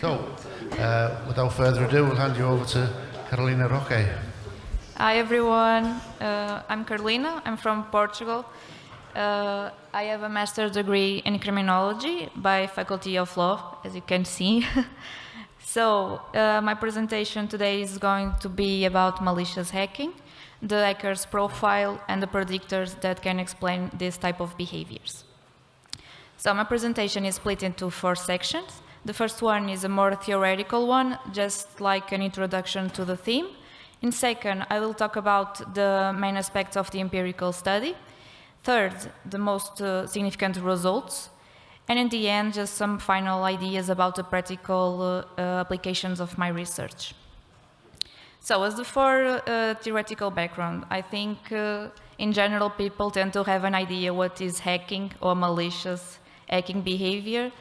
So, without further ado, we'll hand you over to Carolina Roque. Hi everyone, I'm Carolina, I'm from Portugal. I have a master's degree in criminology by Faculty of Law, as you can see. So, my presentation today is going to be about malicious hacking, the hacker's profile, and the predictors that can explain this type of behaviors. So, my presentation is split into 4 sections. The first one is a more theoretical one, just like an introduction to the theme. In second, I will talk about the main aspects of the empirical study. Third, the most significant results. And in the end, just some final ideas about the practical applications of my research. So as for theoretical background, I think in general people tend to have an idea what is hacking or malicious hacking behavior.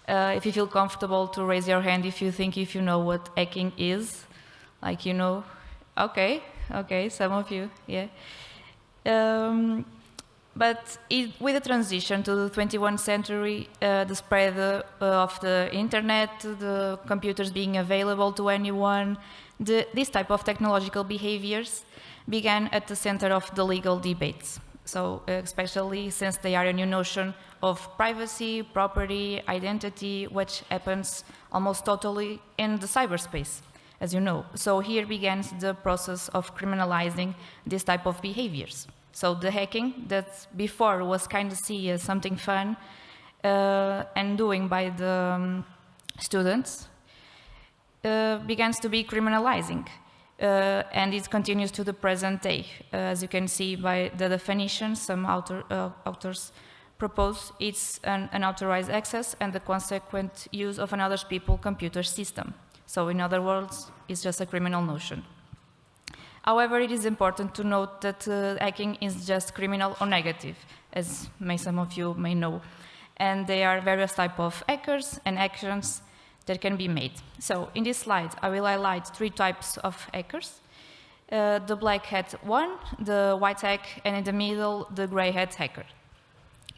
If you feel comfortable to raise your hand if you know what hacking is, like you know. Okay, some of you, yeah. But with the transition to the 21st century, the spread of the internet, the computers being available to anyone, this type of technological behaviors began at the center of the legal debates. So especially since they are a new notion of privacy, property, identity, which happens almost totally in the cyberspace, as you know. So here begins the process of criminalizing this type of behaviors. So the hacking that before was kind of seen as something fun and doing by the students begins to be criminalizing. And it continues to the present day. As you can see by the definition some authors propose, it's an unauthorized access and the consequent use of another people's computer system. So in other words, it's just a criminal notion. However, it is important to note that hacking is just criminal or negative, as some of you may know. And there are various types of hackers and actions that can be made. So in this slide, I will highlight 3 types of hackers. The black hat one, the white hack, and in the middle, the gray hat hacker.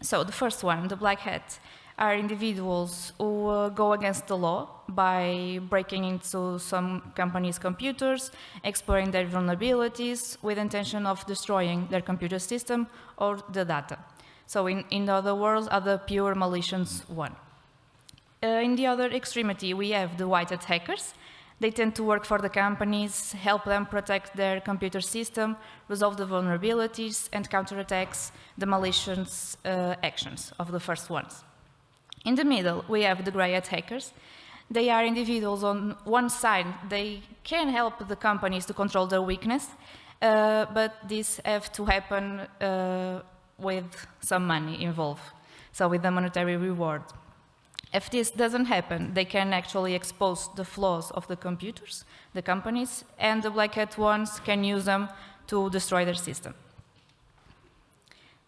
So the first one, the black hat, are individuals who go against the law by breaking into some companies' computers, exploring their vulnerabilities with intention of destroying their computer system or the data. So in other words, are the pure malicious one. In the other extremity, we have the white hat hackers. They tend to work for the companies, help them protect their computer system, resolve the vulnerabilities, and counterattacks the malicious actions of the first ones. In the middle, we have the gray hat hackers. They are individuals on one side. They can help the companies to control their weakness, but this have to happen with some money involved, so with a monetary reward. If this doesn't happen, they can actually expose the flaws of the computers, the companies, and the black hat ones can use them to destroy their system.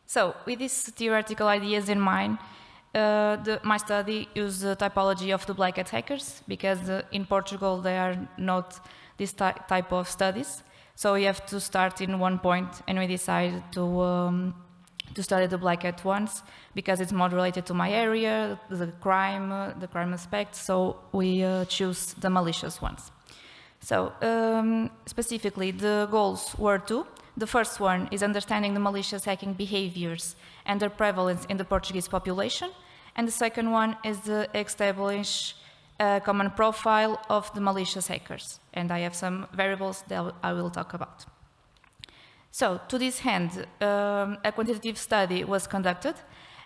So, with these theoretical ideas in mind, my study used the typology of the black hat hackers because in Portugal there are not this type of studies. So we have to start in one point, and we decided to study the black hat ones because it's more related to my area, the crime aspect. So we choose the malicious ones. So specifically, the goals were 2. The first one is understanding the malicious hacking behaviors and their prevalence in the Portuguese population. And the second one is to establish a common profile of the malicious hackers. And I have some variables that I will talk about. So, to this end, a quantitative study was conducted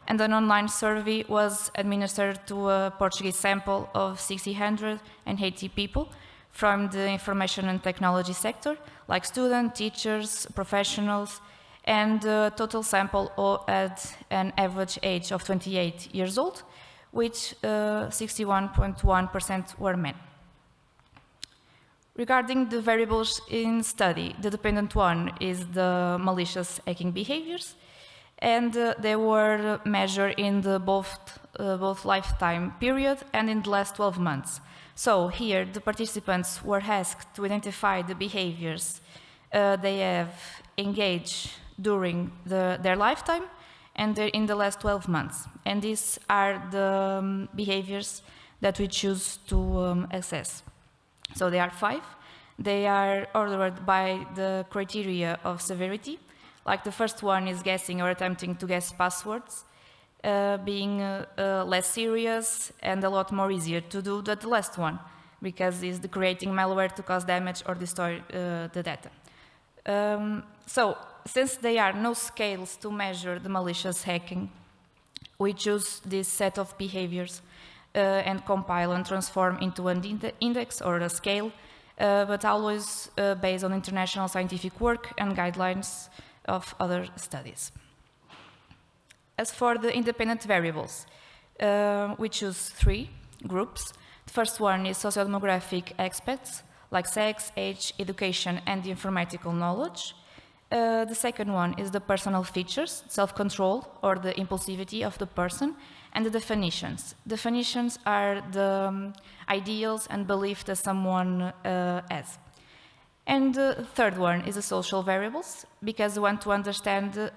and an online survey was administered to a Portuguese sample of 680 people from the information and technology sector, like students, teachers, professionals, and the total sample had an average age of 28 years old, which 61.1% were men. Regarding the variables in study, the dependent one is the malicious hacking behaviors, and they were measured in the both lifetime period and in the last 12 months. So here, the participants were asked to identify the behaviors they have engaged during their lifetime and in the last 12 months. And these are the behaviors that we choose to access. So there are 5. They are ordered by the criteria of severity. Like the first one is guessing or attempting to guess passwords, being less serious and a lot more easier to do than the last one, because it's the creating malware to cause damage or destroy the data. So since there are no scales to measure the malicious hacking, we choose this set of behaviors and compile and transform into an index or a scale, but always based on international scientific work and guidelines of other studies. As for the independent variables, we choose 3 groups. The first one is sociodemographic aspects, like sex, age, education, and informatical knowledge. The second one is the personal features, self-control, or the impulsivity of the person, and the definitions. Definitions are the ideals and beliefs that someone has. And the third one is the social variables, because we want to understand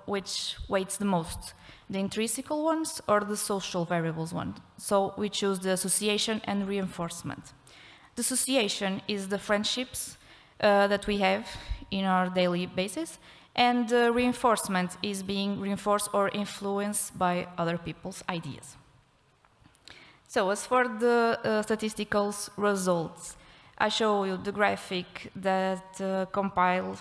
which weights the most, the intrinsical ones or the social variables one. So we choose the association and reinforcement. The association is the friendships that we have in our daily basis, and reinforcement is being reinforced or influenced by other people's ideas. So as for the statistical results, I show you the graphic that compile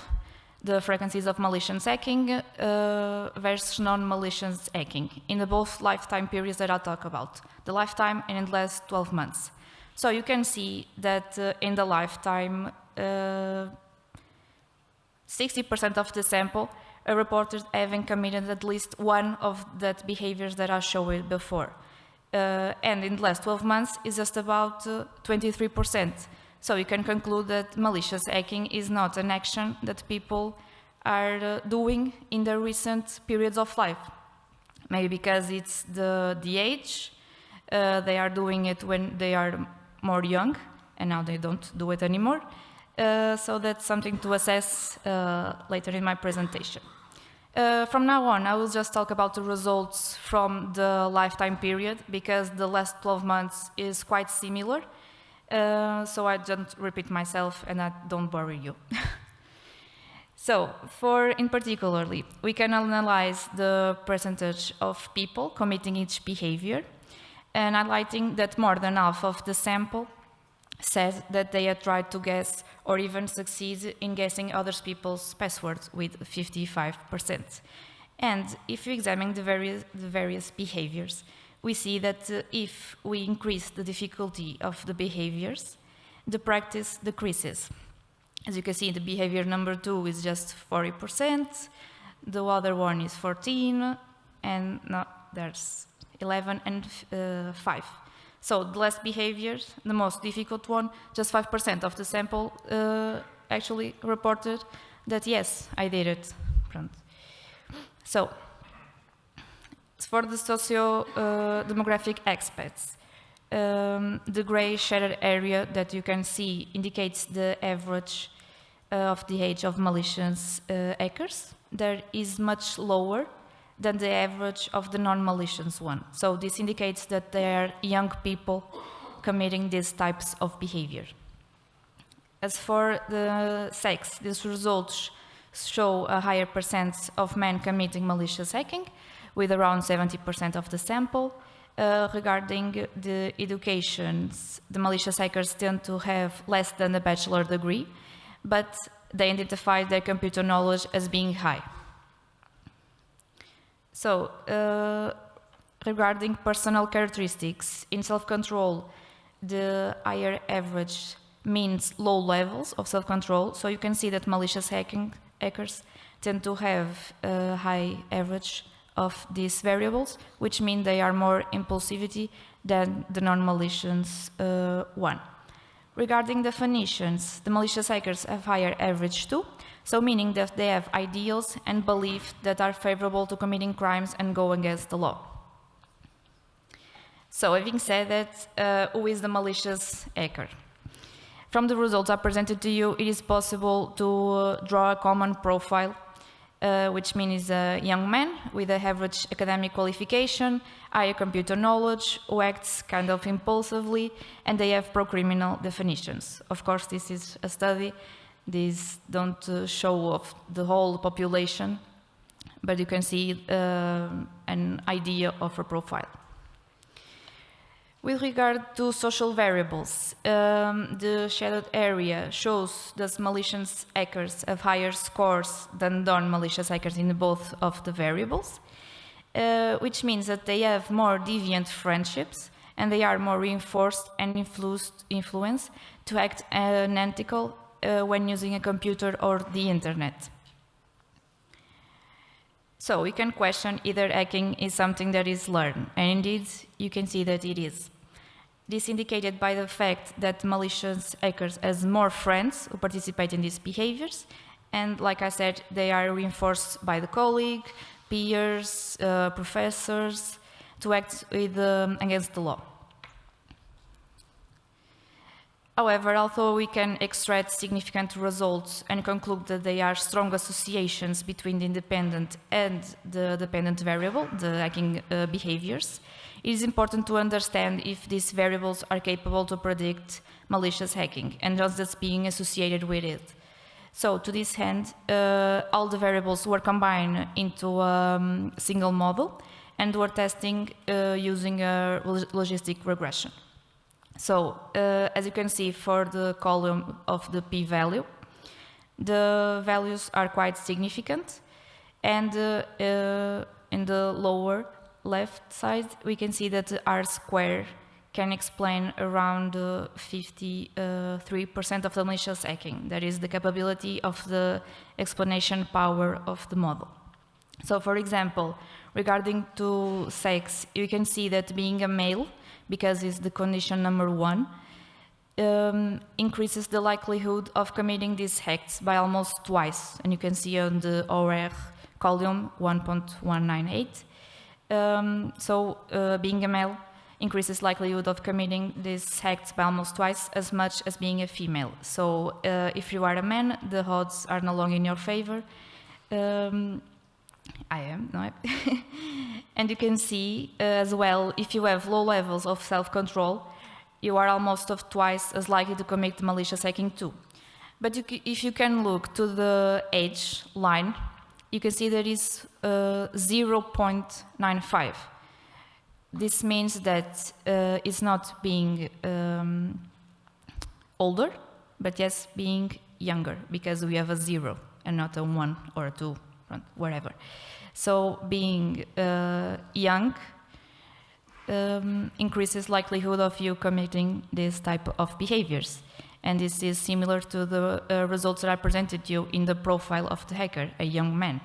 the frequencies of malicious hacking versus non-malicious hacking in the both lifetime periods that I'll talk about, the lifetime and in the last 12 months. So you can see that in the lifetime, 60% of the sample are reported having committed at least one of that behaviors that I showed before. And in the last 12 months is just about 23%. So you can conclude that malicious hacking is not an action that people are doing in their recent periods of life. Maybe because it's the age, they are doing it when they are more young, and now they don't do it anymore. So that's something to assess later in my presentation. From now on, I will just talk about the results from the lifetime period, because the last 12 months is quite similar. So I don't repeat myself and I don't worry you. So, in particularly, we can analyze the percentage of people committing each behavior, and highlighting that more than half of the sample said that they had tried to guess or even succeed in guessing other people's passwords with 55%. And if you examine the various behaviors, we see that if we increase the difficulty of the behaviors, the practice decreases. As you can see, the behavior number 2 is just 40%, the other one is 14, and no, there's 11 and 5. So the last behaviors, the most difficult one, just 5% of the sample actually reported that yes, I did it. So, for the socio-demographic aspects, the gray shaded area that you can see indicates the average of the age of malicious hackers. There is much lower than the average of the non-malicious one. So this indicates that there are young people committing these types of behavior. As for the sex, these results show a higher percent of men committing malicious hacking, with around 70% of the sample. Regarding the educations, the malicious hackers tend to have less than a bachelor degree, but they identify their computer knowledge as being high. So, regarding personal characteristics, in self-control, the higher average means low levels of self-control. So you can see that malicious hackers tend to have a high average of these variables, which mean they are more impulsivity than the non-malicious one. Regarding definitions, the malicious hackers have higher average too, so meaning that they have ideals and beliefs that are favorable to committing crimes and go against the law. So, having said that, who is the malicious hacker? From the results I presented to you, it is possible to draw a common profile which means a young man with an average academic qualification, higher computer knowledge, who acts kind of impulsively, and they have pro-criminal definitions. Of course, this is a study. These don't show off the whole population, but you can see an idea of a profile. With regard to social variables, the shadowed area shows that malicious hackers have higher scores than non-malicious hackers in both of the variables, which means that they have more deviant friendships and they are more reinforced and influenced to act unethical when using a computer or the internet. So we can question either hacking is something that is learned, and indeed you can see that it is. This indicated by the fact that malicious hackers has more friends who participate in these behaviors, and like I said, they are reinforced by the colleague, peers, professors, to act against the law. However, although we can extract significant results and conclude that there are strong associations between the independent and the dependent variable, the hacking behaviors, it is important to understand if these variables are capable to predict malicious hacking and just that's being associated with it. So, to this end, all the variables were combined into a single model and were testing using a logistic regression. So, as you can see for the column of the p-value, the values are quite significant, and in the lower left side we can see that the R-square can explain around 53% of the malicious hacking. That is the capability of the explanation power of the model. So, for example, regarding to sex, you can see that being a male, because it's the condition number 1, increases the likelihood of committing these acts by almost twice. And you can see on the OR column 1.198. So being a male increases likelihood of committing these acts by almost twice as much as being a female. So if you are a man, the odds are no longer in your favor. I am, no? And you can see as well, if you have low levels of self-control, you are almost of twice as likely to commit malicious hacking too. But if you can look to the age line, you can see there is 0.95. This means that it's not being older, but yes, being younger, because we have a 0 and not a 1 or a 2, wherever. So being young increases likelihood of you committing this type of behaviors. And this is similar to the results that I presented you in the profile of the hacker, a young man.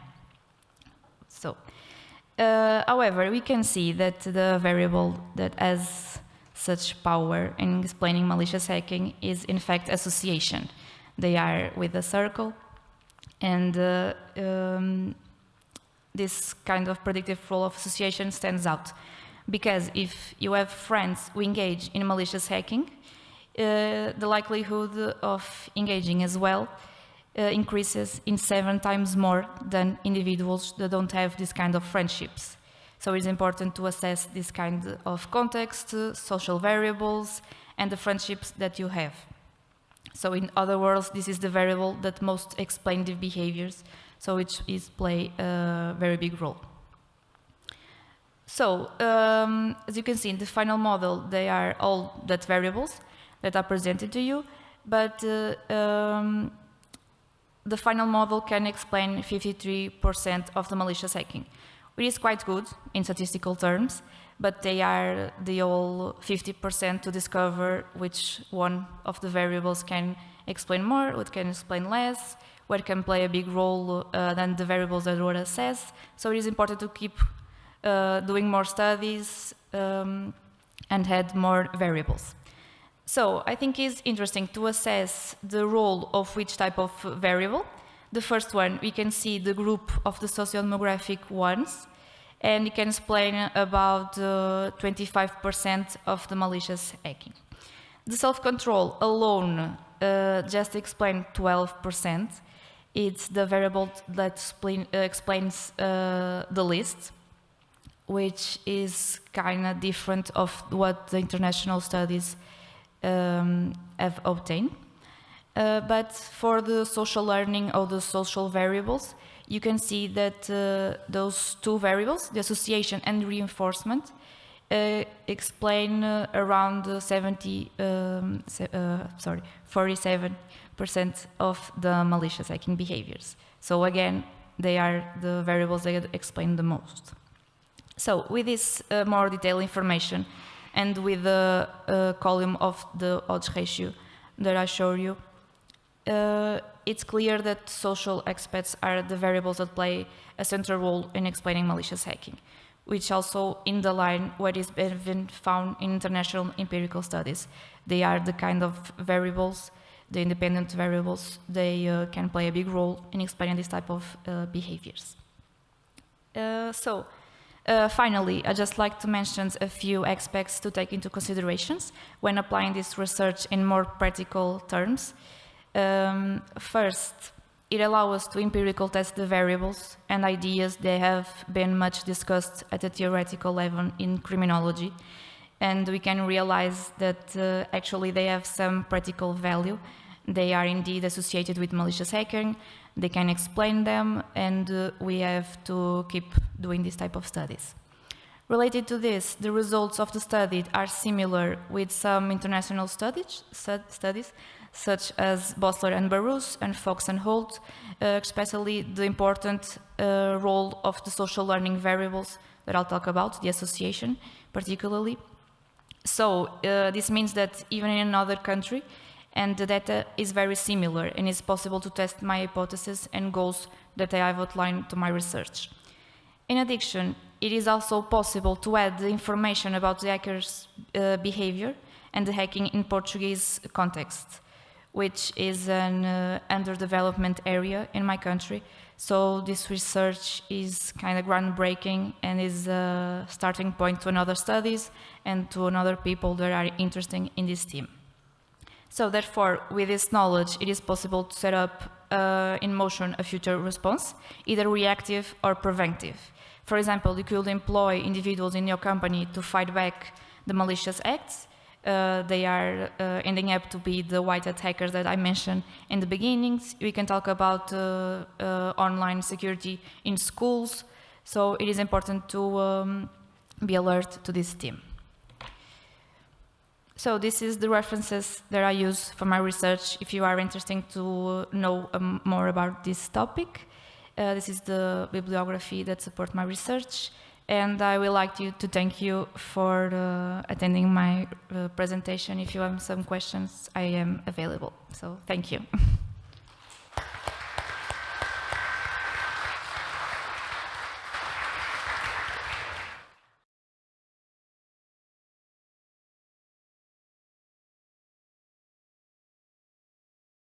So, however, we can see that the variable that has such power in explaining malicious hacking is in fact association. They are with a circle, and this kind of predictive role of association stands out, because if you have friends who engage in malicious hacking, the likelihood of engaging as well increases in 7 times more than individuals that don't have this kind of friendships. So it's important to assess this kind of context, social variables, and the friendships that you have. So in other words, this is the variable that most explain the behaviors, so it play a very big role. So, as you can see in the final model, they are all that variables that are presented to you, but the final model can explain 53% of the malicious hacking, which is quite good in statistical terms, but they are the whole 50% to discover which one of the variables can explain more, what can explain less, what can play a big role than the variables that were assessed. So it is important to keep doing more studies and add more variables. So I think it's interesting to assess the role of which type of variable. The first one, we can see the group of the sociodemographic ones, and it can explain about 25% of the malicious hacking. The self-control alone just explain 12%. It's the variable that explains the list, which is kind of different of what the international studies have obtained. But for the social learning or the social variables, you can see that those two variables, the association and reinforcement, explain around 47% of the malicious hacking behaviors. So again, they are the variables that explain the most. So with this more detailed information and with the column of the odds ratio that I show you, it's clear that social aspects are the variables that play a central role in explaining malicious hacking, which also in the line what is been found in international empirical studies. They are the kind of variables, the independent variables, they can play a big role in explaining this type of behaviors. Finally, I'd just like to mention a few aspects to take into considerations when applying this research in more practical terms. First, it allows us to empirical test the variables and ideas that have been much discussed at a theoretical level in criminology, and we can realize that actually they have some practical value. They are indeed associated with malicious hacking, they can explain them, and we have to keep doing this type of studies. Related to this, the results of the study are similar with some international studies such as Bosler and Barus and Fox and Holt, especially the important role of the social learning variables that I'll talk about, the association particularly. So this means that even in another country, and the data is very similar, and it's possible to test my hypothesis and goals that I have outlined to my research. In addition, it is also possible to add the information about the hacker's behavior and the hacking in Portuguese context, which is an underdevelopment area in my country. So this research is kind of groundbreaking and is a starting point to another studies and to another people that are interested in this theme. So therefore, with this knowledge, it is possible to set up in motion a future response, either reactive or preventive. For example, you could employ individuals in your company to fight back the malicious acts. They are ending up to be the white hat hackers that I mentioned in the beginnings. We can talk about online security in schools. So it is important to be alert to this theme. So this is the references that I use for my research if you are interested to know more about this topic. This is the bibliography that supports my research, and I would like to thank you for attending my presentation. If you have some questions, I am available. So thank you.